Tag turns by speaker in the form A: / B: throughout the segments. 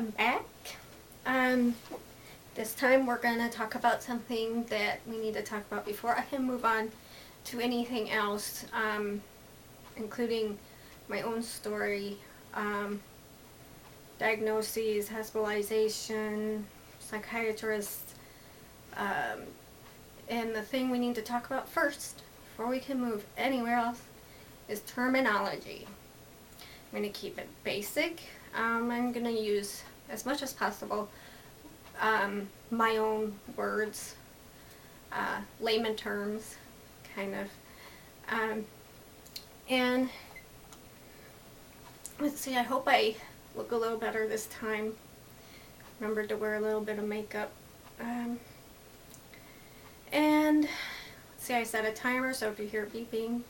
A: I'm back. Um, this time we're going to talk about something that we need to talk about before I can move on to anything else, including my own story, diagnoses, hospitalization, psychiatrist, um, and the thing we need to talk about first, before we can move anywhere else, is terminology. I'm going to keep it basic. I'm going to use, as much as possible, my own words, layman terms, kind of. And let's see, I hope I look a little better this time. Remember to wear a little bit of makeup. And let's see, I set a timer, so if you hear beeping,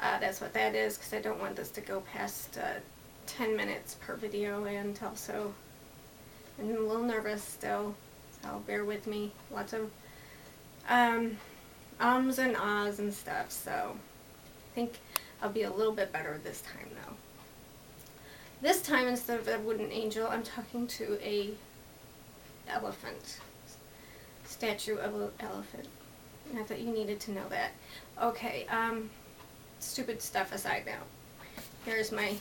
A: that's what that is, because I don't want this to go past 10 minutes per video, and also I'm a little nervous still, so bear with me. Lots of ums and ahs and stuff, so I think I'll be a little bit better this time though. This time, instead of a wooden angel, I'm talking to a elephant. Statue of an elephant. I thought you needed to know that. Okay, stupid stuff aside now. Here's my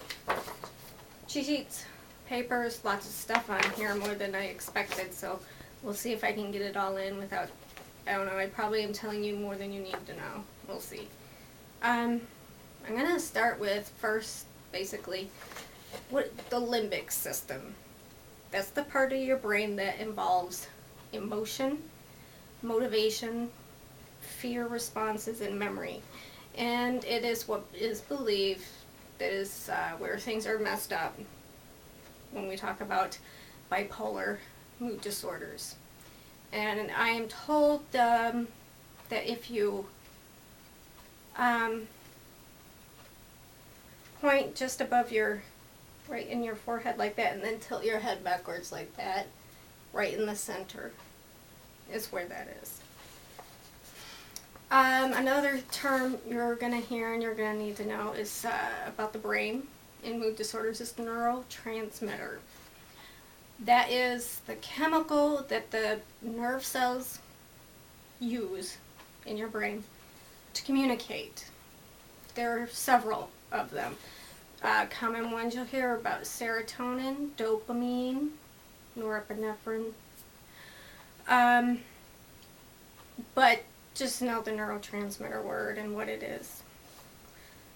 A: cheat sheets, papers, lots of stuff on here, more than I expected, so we'll see if I can get it all in without, I don't know, I probably am telling you more than you need to know. We'll see. I'm going to start with, first, basically, what the limbic system. That's the part of your brain that involves emotion, motivation, fear responses, and memory. And it is what is believed that is where things are messed up when we talk about bipolar mood disorders. And I am told that if you point just above your, right in your forehead like that, and then tilt your head backwards like that, right in the center is where that is. Another term you're going to hear and you're going to need to know is about the brain in mood disorders is neurotransmitter. That is the chemical that the nerve cells use in your brain to communicate. There are several of them. Common ones you'll hear about: serotonin, dopamine, norepinephrine. But just know the neurotransmitter word and what it is.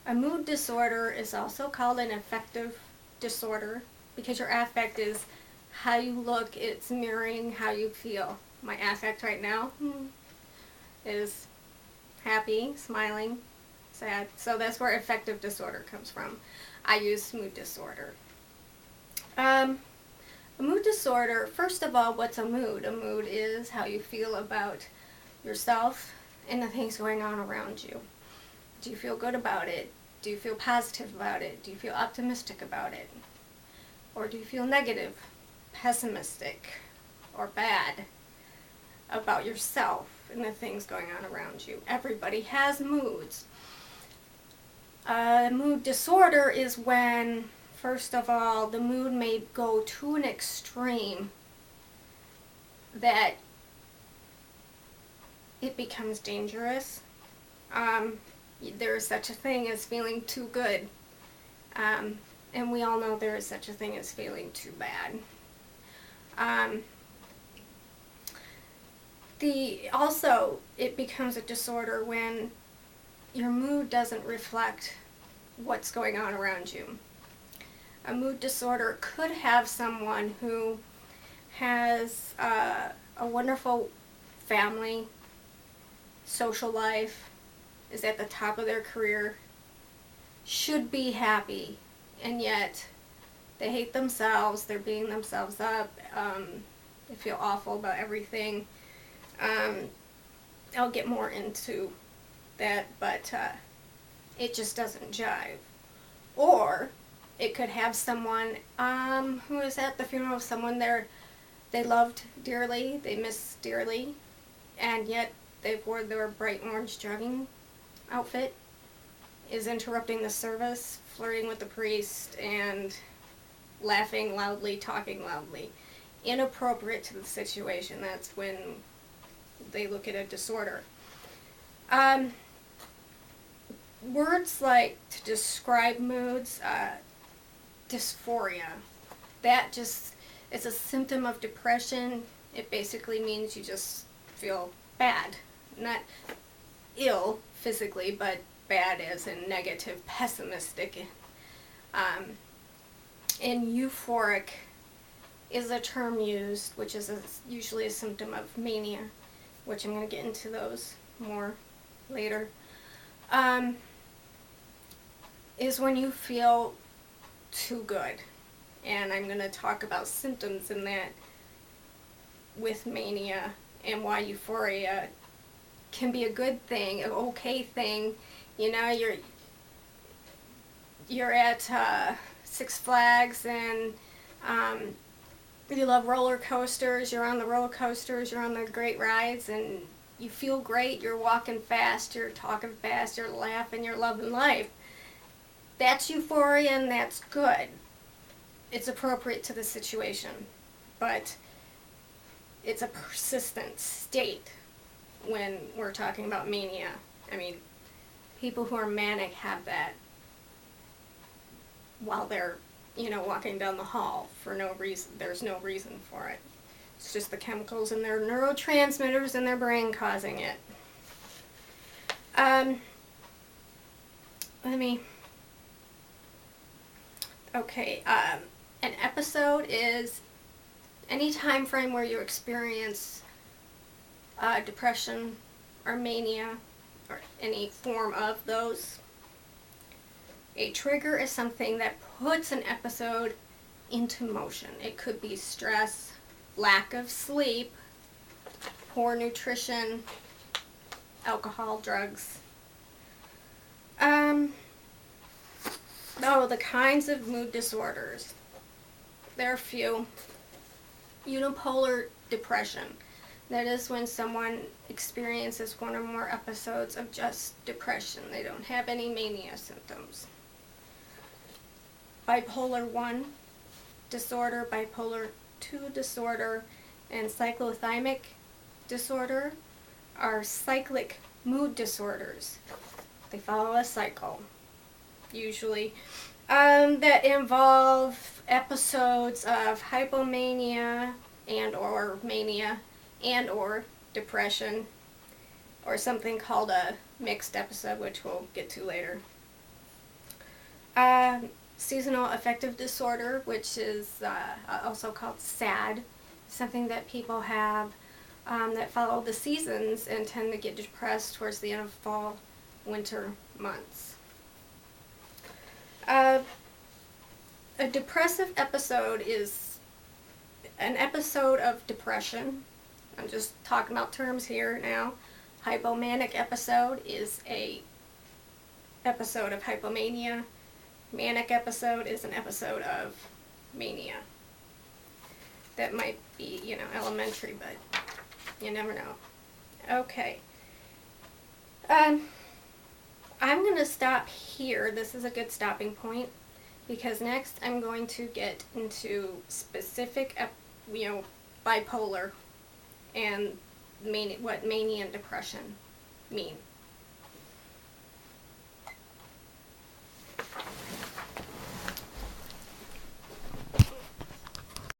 A: A mood disorder is also called an affective disorder because your affect is how you look, it's mirroring how you feel. My affect right now is happy, smiling, sad. So that's where affective disorder comes from. I use mood disorder. A mood disorder, first of all, what's a mood? A mood is how you feel about yourself and the things going on around you. Do you feel good about it? Do you feel positive about it? Do you feel optimistic about it? Or do you feel negative, pessimistic, or bad about yourself and the things going on around you? Everybody has moods. Mood disorder is when, first of all, the mood may go to an extreme that it becomes dangerous. There is such a thing as feeling too good. And we all know there is such a thing as feeling too bad. Also, it becomes a disorder when your mood doesn't reflect what's going on around you. A mood disorder could have someone who has a wonderful family, social life, is at the top of their career, should be happy, and yet they hate themselves, they're beating themselves up, they feel awful about everything. I'll get more into that, but it just doesn't jive. Or it could have someone who is at the funeral of someone they loved dearly, they miss dearly, and yet they wore their bright orange jogging outfit, is interrupting the service, flirting with the priest, and laughing loudly, talking loudly, inappropriate to the situation. That's when they look at a disorder. Words like to describe moods, dysphoria, that just is a symptom of depression. It basically means you just feel bad. Not ill physically, but bad as in negative, pessimistic. And euphoric is a term used, which is usually a symptom of mania, which I'm going to get into those more later. Is when you feel too good. And I'm going to talk about symptoms in that with mania and why euphoria can be a good thing, an okay thing. You know, you're at Six Flags and you love roller coasters, you're on the roller coasters, you're on the great rides, and you feel great, you're walking fast, you're talking fast, you're laughing, you're loving life. That's euphoria and that's good. It's appropriate to the situation, but it's a persistent state when we're talking about mania. I mean, people who are manic have that while they're, walking down the hall for no reason. There's no reason for it. It's just the chemicals in their neurotransmitters in their brain causing it. An episode is any time frame where you experience depression or mania or any form of those. A trigger is something that puts an episode into motion. It could be stress, lack of sleep, poor nutrition, alcohol, drugs. The kinds of mood disorders. There are a few. Unipolar depression. That is when someone experiences one or more episodes of just depression. They don't have any mania symptoms. Bipolar 1 disorder, bipolar 2 disorder, and cyclothymic disorder are cyclic mood disorders. They follow a cycle, usually, that involve episodes of hypomania and or mania and or depression, or something called a mixed episode, which we'll get to later. Seasonal affective disorder, which is also called SAD, something that people have that follow the seasons and tend to get depressed towards the end of fall, winter months. A depressive episode is an episode of depression. I'm just talking about terms here now. Hypomanic episode is a episode of hypomania. Manic episode is an episode of mania. That might be, elementary, but you never know. Okay. I'm going to stop here. This is a good stopping point because next I'm going to get into specific, bipolar and what mania and depression mean.